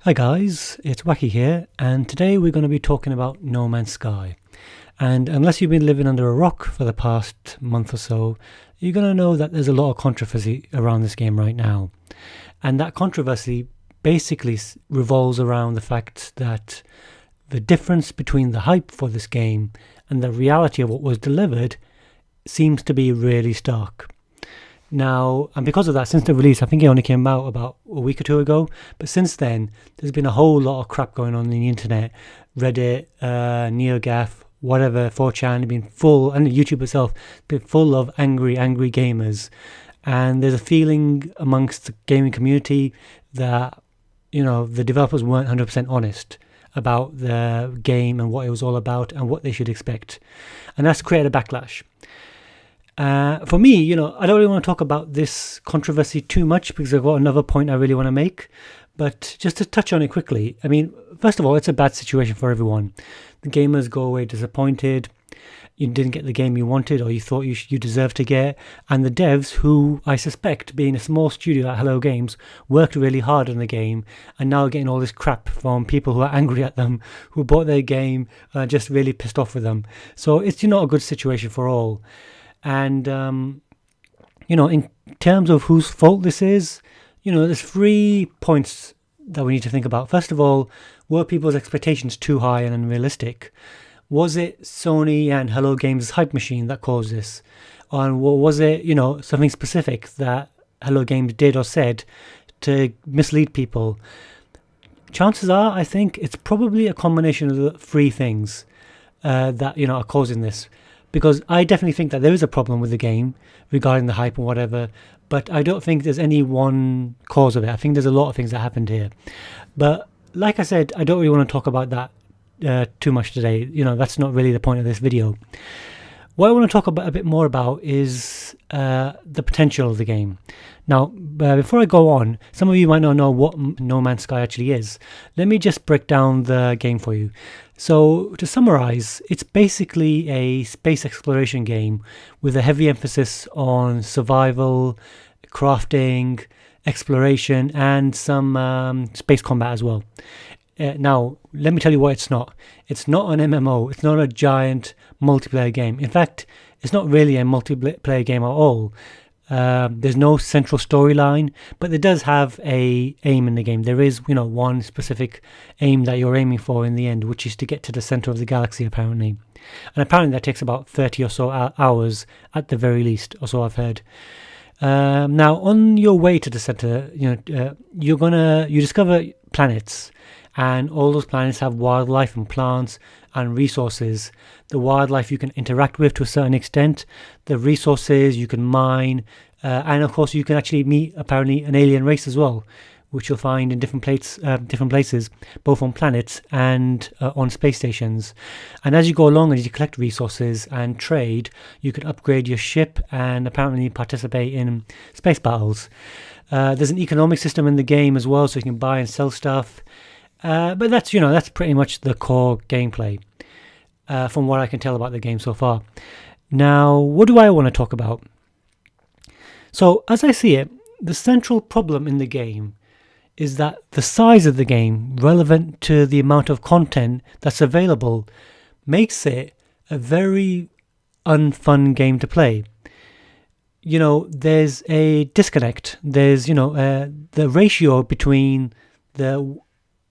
Hi guys, it's Wacky here, and today we're going to be talking about No Man's Sky. And unless you've been living under a rock for the past month or so, you're going to know that there's a lot of controversy around this game right now. And that controversy basically revolves around the fact that the difference between the hype for this game and the reality of what was delivered seems to be really stark. Now, and because of that, since the release, I think it only came out about a week or two ago, but since then, there's been a whole lot of crap going on the internet. Reddit, NeoGAF, whatever, 4chan, been full, and YouTube itself, been full of angry gamers. And there's a feeling amongst the gaming community that, the developers weren't 100% honest about the game and what it was all about and what they should expect. And that's created a backlash. For me, I don't really want to talk about this controversy too much because I've got another point I really want to make. But just to touch on it quickly, I mean, first of all, it's a bad situation for everyone. The gamers go away disappointed. You didn't get the game you wanted or you thought you deserved to get. And the devs, who I suspect, being a small studio at Hello Games, worked really hard on the game and now getting all this crap from people who are angry at them, who bought their game and are just really pissed off with them. So it's not a good situation for all. And, in terms of whose fault this is, there's 3 points that we need to think about. First of all, were people's expectations too high and unrealistic? Was it Sony and Hello Games' hype machine that caused this? Or was it, something specific that Hello Games did or said to mislead people? Chances are, I think, it's probably a combination of the 3 things that, are causing this. Because I definitely think that there is a problem with the game regarding the hype and whatever, but I don't think there's any one cause of it. I think there's a lot of things that happened here. But like I said, I don't really want to talk about that too much today. That's not really the point of this video. What I want to talk about a bit more about is the potential of the game. Now, before I go on, some of you might not know what No Man's Sky actually is. Let me just break down the game for you. So, to summarize, it's basically a space exploration game with a heavy emphasis on survival, crafting, exploration, and some space combat as well. Now, let me tell you what it's not. It's not an MMO. It's not a giant multiplayer game. In fact, it's not really a multiplayer game at all. There's no central storyline, but it does have a aim in the game. There is, one specific aim that you're aiming for in the end, which is to get to the center of the galaxy, apparently. And apparently that takes about 30 or so hours at the very least, or so I've heard. Now, on your way to the center, you discover planets. And all those planets have wildlife and plants and resources. The wildlife you can interact with to a certain extent. The resources you can mine. And of course you can actually meet apparently an alien race as well, which you'll find in different places, both on planets and on space stations. And as you go along and you collect resources and trade, you can upgrade your ship and apparently participate in space battles. There's an economic system in the game as well, so you can buy and sell stuff. But that's pretty much the core gameplay, from what I can tell about the game so far. Now, what do I want to talk about? So, as I see it, the central problem in the game is that the size of the game, relevant to the amount of content that's available, makes it a very unfun game to play. There's a disconnect. There's, the ratio between the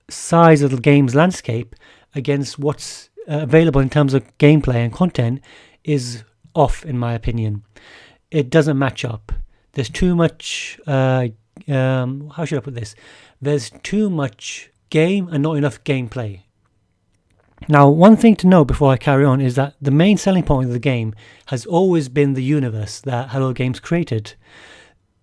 size of the game's landscape against what's available in terms of gameplay and content is off, in my opinion. It doesn't match up. There's too much how should I put this? There's too much game and not enough gameplay. Now, one thing to know before I carry on is that the main selling point of the game has always been the universe that Hello Games created.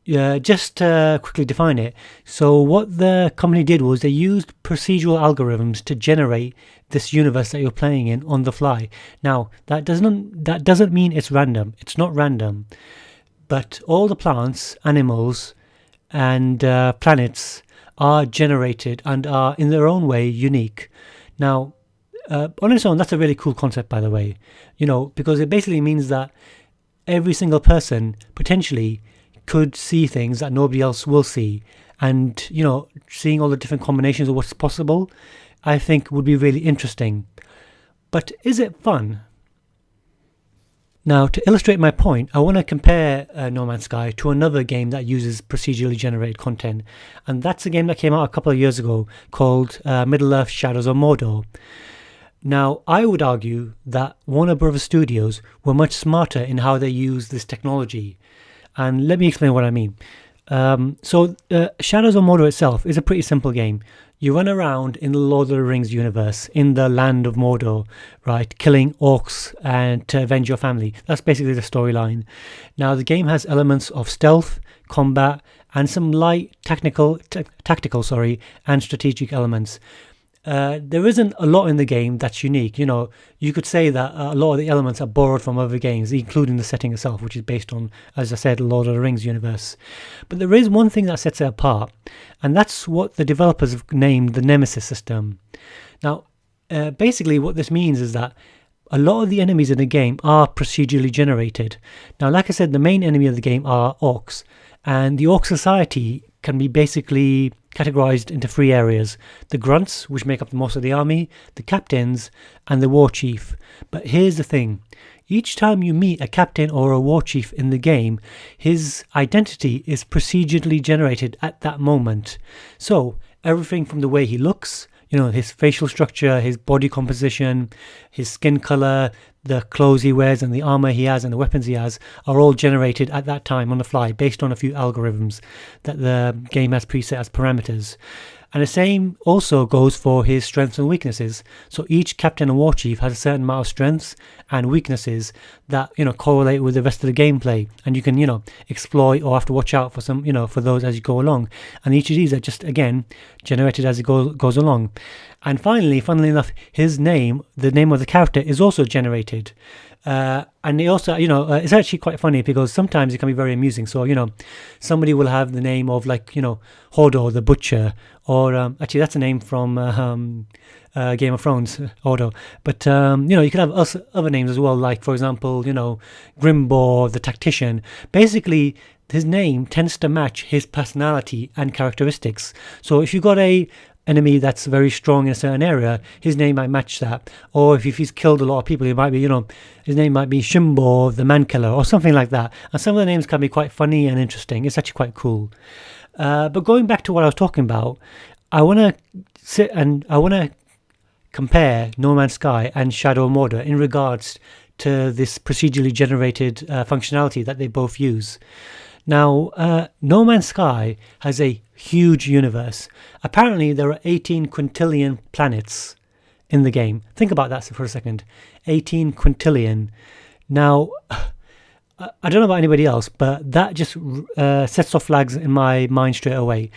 Just to quickly define it. So what the company did was they used procedural algorithms to generate this universe that you're playing in on the fly. Now, that doesn't mean it's random. It's not random. But all the plants, animals, and planets are generated and are in their own way unique. Now, on its own, that's a really cool concept, by the way. Because it basically means that every single person potentially could see things that nobody else will see, and seeing all the different combinations of what's possible, I think would be really interesting. But is it fun? Now, to illustrate my point, I want to compare No Man's Sky to another game that uses procedurally generated content, and that's a game that came out a couple of years ago called Middle-earth: Shadows of Mordor. Now, I would argue that Warner Bros. Studios were much smarter in how they use this technology, and let me explain what I mean. Shadows of Mordor itself is a pretty simple game. You run around in the Lord of the Rings universe, in the land of Mordor, right, killing orcs and to avenge your family. That's basically the storyline. Now, the game has elements of stealth, combat, and some light tactical, and strategic elements. There isn't a lot in the game that's unique. You could say that a lot of the elements are borrowed from other games, including the setting itself, which is based on, as I said, Lord of the Rings universe. But there is one thing that sets it apart, and that's what the developers have named the Nemesis system. Now, basically what this means is that a lot of the enemies in the game are procedurally generated. Now, like I said, the main enemy of the game are orcs, and the orc society can be basically categorized into three areas: the grunts, which make up most of the army, the captains, and the war chief. But here's the thing: each time you meet a captain or a war chief in the game, his identity is procedurally generated at that moment. So everything from the way he looks, his facial structure, his body composition, his skin color, the clothes he wears and the armor he has and the weapons he has are all generated at that time on the fly based on a few algorithms that the game has preset as parameters. And the same also goes for his strengths and weaknesses. So each captain and war chief has a certain amount of strengths and weaknesses that correlate with the rest of the gameplay, and you can exploit or have to watch out for some for those as you go along. And each of these are just again generated as it goes along. And finally, funnily enough, his name, the name of the character, is also generated. And they also, it's actually quite funny because sometimes it can be very amusing. So, somebody will have the name of Hodor the Butcher, or actually that's a name from Game of Thrones, Hodor. But, you can have other names as well, like, for example, Grimbor the Tactician. Basically, his name tends to match his personality and characteristics. So if you've got a enemy that's very strong in a certain area, his name might match that. Or if he's killed a lot of people, it might be, his name might be Shimbor the Man Killer or something like that. And some of the names can be quite funny and interesting. It's actually quite cool. But going back to what I was talking about, I want to compare No Man's Sky and Shadow of Mordor in regards to this procedurally generated functionality that they both use. Now, No Man's Sky has a huge universe. Apparently, there are 18 quintillion planets in the game. Think about that for a second. 18 quintillion. Now, I don't know about anybody else, but that just sets off flags in my mind straight away.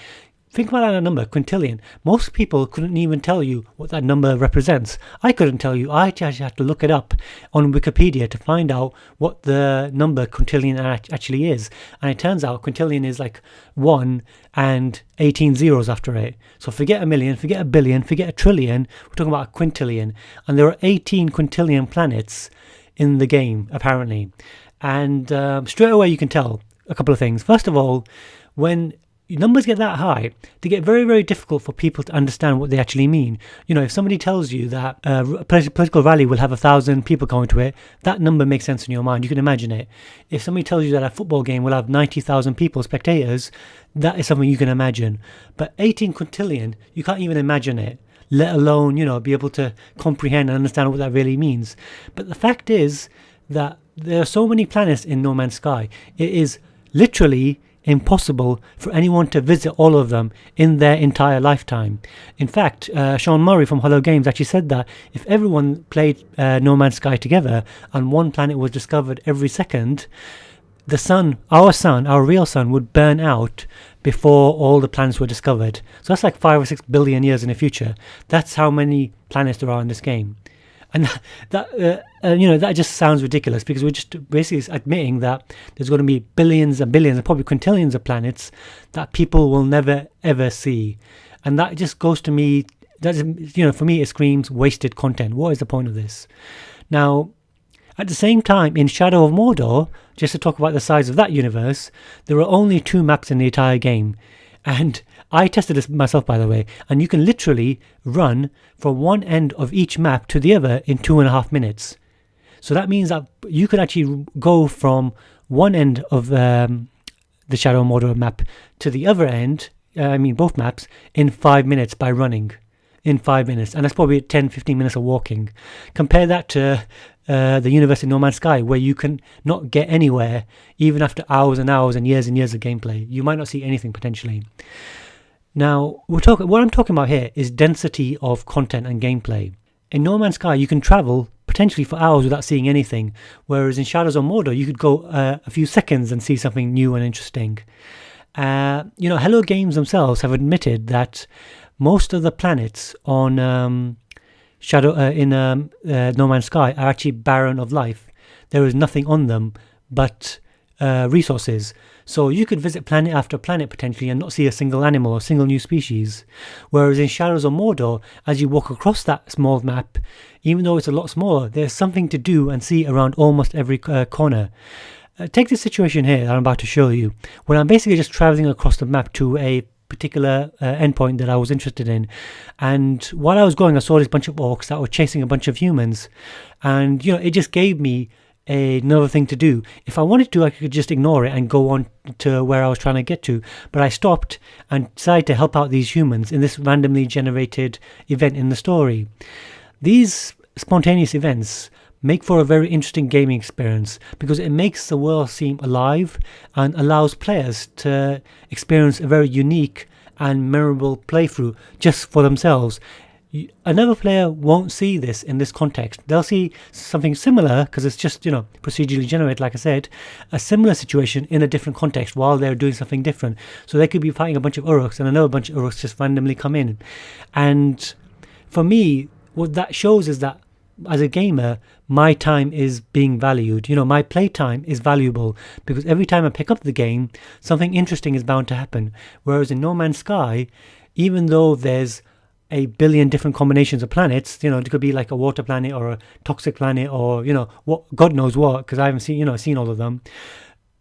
Think about that number, quintillion. Most people couldn't even tell you what that number represents. I couldn't tell you. I actually had to look it up on Wikipedia to find out what the number quintillion actually is. And it turns out quintillion is like 1 and 18 zeros after it. So forget a million, forget a billion, forget a trillion. We're talking about a quintillion. And there are 18 quintillion planets in the game, apparently. And straight away you can tell a couple of things. First of all, when numbers get that high, they get very, very difficult for people to understand what they actually mean. If somebody tells you that a political rally will have 1,000 people going to it, that number makes sense in your mind. You can imagine it. If somebody tells you that a football game will have 90,000 people, spectators, that is something you can imagine. But 18 quintillion, you can't even imagine it, let alone, be able to comprehend and understand what that really means. But the fact is that there are so many planets in No Man's Sky, it is literally impossible for anyone to visit all of them in their entire lifetime. In fact, Sean Murray from Hello Games actually said that if everyone played No Man's Sky together and one planet was discovered every second, the sun, our real sun, would burn out before all the planets were discovered. So that's like 5 or 6 billion years in the future. That's how many planets there are in this game. And that just sounds ridiculous because we're just basically admitting that there's going to be billions and billions and probably quintillions of planets that people will never ever see. And that just goes to me, for me it screams wasted content. What is the point of this? Now, at the same time, in Shadow of Mordor, just to talk about the size of that universe, there are only 2 maps in the entire game. And I tested this myself, by the way, and you can literally run from one end of each map to the other in 2.5 minutes. So that means that you could actually go from one end of the Shadow Mordor map to the other end, both maps, in 5 minutes by running. In 5 minutes. And that's probably 10-15 minutes of walking. Compare that to the universe in No Man's Sky, where you can not get anywhere even after hours and hours and years of gameplay. You might not see anything potentially. Now, what I'm talking about here is density of content and gameplay. In No Man's Sky, you can travel potentially for hours without seeing anything, whereas in Shadows of Mordor, you could go a few seconds and see something new and interesting. Hello Games themselves have admitted that most of the planets on No Man's Sky are actually barren of life. There is nothing on them but resources. So you could visit planet after planet potentially and not see a single animal or single new species. Whereas in Shadows of Mordor, as you walk across that small map, even though it's a lot smaller, there's something to do and see around almost every corner. Take this situation here that I'm about to show you, when I'm basically just traveling across the map to a particular endpoint that I was interested in, and while I was going, I saw this bunch of orcs that were chasing a bunch of humans, and it just gave me another thing to do. If I wanted to, I could just ignore it and go on to where I was trying to get to, but I stopped and decided to help out these humans in this randomly generated event in the story. These spontaneous events make for a very interesting gaming experience because it makes the world seem alive and allows players to experience a very unique and memorable playthrough just for themselves. Another player won't see this in this context. They'll see something similar because it's just, procedurally generated, like I said, a similar situation in a different context while they're doing something different. So they could be fighting a bunch of Uruks and another bunch of Uruks just randomly come in. And for me, what that shows is that as a gamer, my time is being valued. My playtime is valuable because every time I pick up the game, something interesting is bound to happen. Whereas in No Man's Sky, even though there's a billion different combinations of planets, it could be like a water planet or a toxic planet or, what God knows what, because I haven't seen all of them.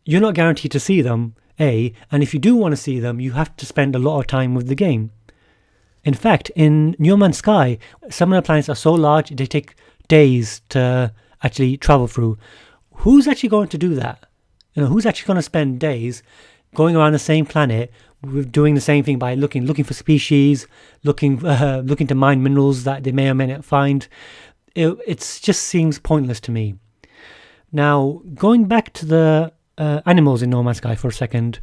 You're not guaranteed to see them, and if you do want to see them, you have to spend a lot of time with the game. In fact, in No Man's Sky, some of the planets are so large they take days to actually travel through. Who's actually going to do that? Who's actually going to spend days going around the same planet, doing the same thing by looking for species, looking to mine minerals that they may or may not find? It just seems pointless to me. Now, going back to the animals in No Man's Sky for a second,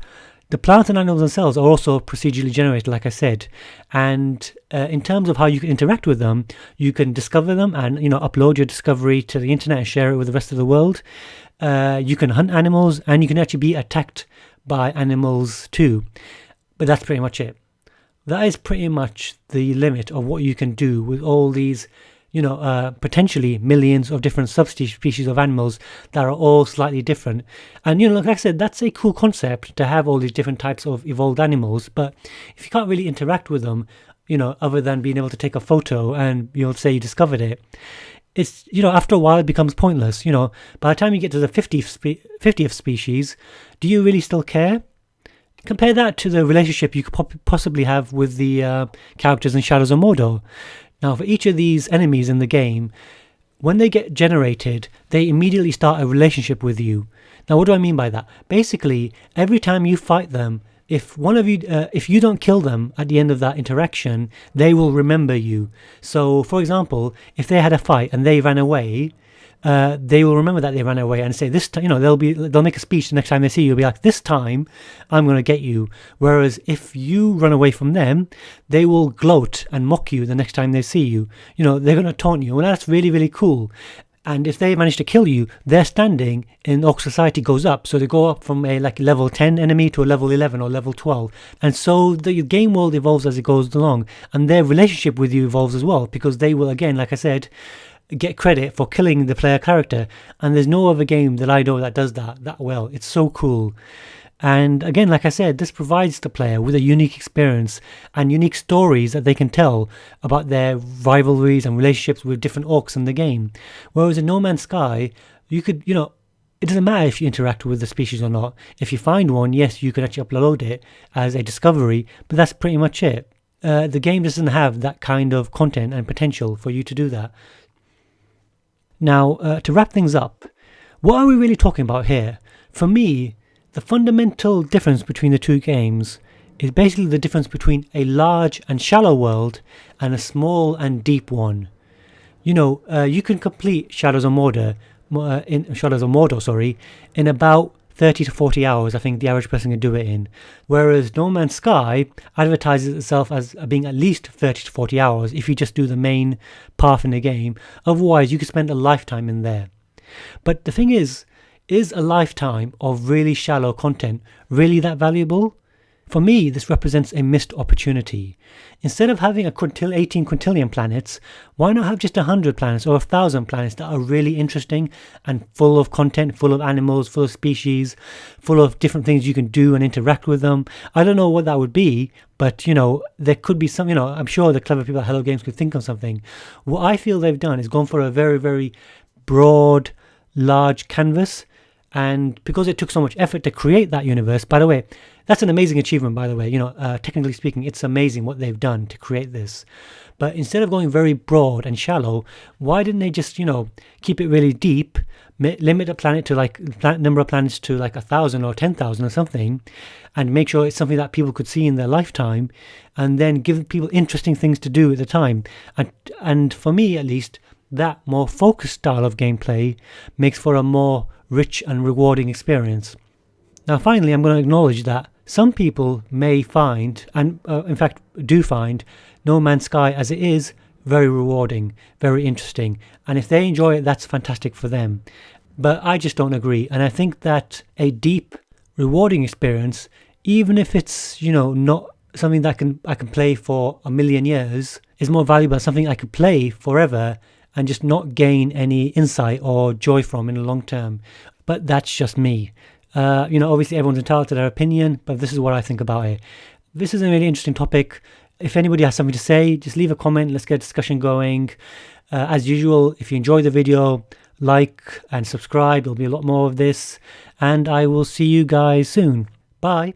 the plants and animals themselves are also procedurally generated, like I said, and in terms of how you can interact with them, you can discover them and upload your discovery to the internet and share it with the rest of the world. You can hunt animals and you can actually be attacked by animals too, but that's pretty much it. That is pretty much the limit of what you can do with all these potentially millions of different subspecies of animals that are all slightly different. And, like I said, that's a cool concept to have all these different types of evolved animals. But if you can't really interact with them, other than being able to take a photo and, say you discovered it, it's, after a while it becomes pointless. By the time you get to the 50th species, do you really still care? Compare that to the relationship you could possibly have with the characters in Shadows of Mordor. Now, for each of these enemies in the game, when they get generated, they immediately start a relationship with you. Now, what do I mean by that? Basically, every time you fight them, if you don't kill them at the end of that interaction, they will remember you. So, for example, if they had a fight and they ran away, they will remember that they ran away and say this time, they'll make a speech the next time they see you. They'll be like, this time I'm going to get you. Whereas if you run away from them, they will gloat and mock you the next time they see you. They're going to taunt you. And that's really, really cool. And if they manage to kill you, their standing in Orc society goes up. So they go up from a level 10 enemy to a level 11 or level 12. And so the game world evolves as it goes along. And their relationship with you evolves as well, because they will, again, like I said, get credit for killing the player character. And there's no other game that I know that does that well. It's so cool. And again, like I said, this provides the player with a unique experience and unique stories that they can tell about their rivalries and relationships with different orcs in the game. Whereas in No Man's Sky, you could, it doesn't matter if you interact with the species or not. If you find one, yes, you can actually upload it as a discovery, but that's pretty much it. The game doesn't have that kind of content and potential for you to do that. Now, to wrap things up, what are we really talking about here? For me, the fundamental difference between the two games is basically the difference between a large and shallow world and a small and deep one. You can complete Shadows of Mordor, in about 30 to 40 hours. I think the average person can do it in. Whereas No Man's Sky advertises itself as being at least 30 to 40 hours if you just do the main path in the game. Otherwise, you could spend a lifetime in there. But the thing is a lifetime of really shallow content really that valuable? For me, this represents a missed opportunity. Instead of having 18 quintillion planets, why not have just 100 planets or 1,000 planets that are really interesting and full of content, full of animals, full of species, full of different things you can do and interact with them? I don't know what that would be, but there could be some, I'm sure the clever people at Hello Games could think of something. What I feel they've done is gone for a very, very broad, large canvas. And because it took so much effort to create that universe, by the way, that's an amazing achievement, by the way. Technically speaking, it's amazing what they've done to create this. But instead of going very broad and shallow, why didn't they just, keep it really deep, limit the planet to number of planets to 1,000 or 10,000 or something, and make sure it's something that people could see in their lifetime, and then give people interesting things to do at the time. And for me, at least, that more focused style of gameplay makes for a more rich and rewarding experience. Now finally, I'm going to acknowledge that some people may find, and in fact do find, No Man's Sky as it is very rewarding, very interesting, and if they enjoy it, that's fantastic for them. But I just don't agree, and I think that a deep, rewarding experience, even if it's not something that I can play for a million years, is more valuable than something I could play forever and just not gain any insight or joy from in the long term. But that's just me. Obviously everyone's entitled to their opinion, but this is what I think about it. This is a really interesting topic. If anybody has something to say, just leave a comment. Let's get a discussion going. As usual, if you enjoy the video, like and subscribe. There'll be a lot more of this. And I will see you guys soon. Bye.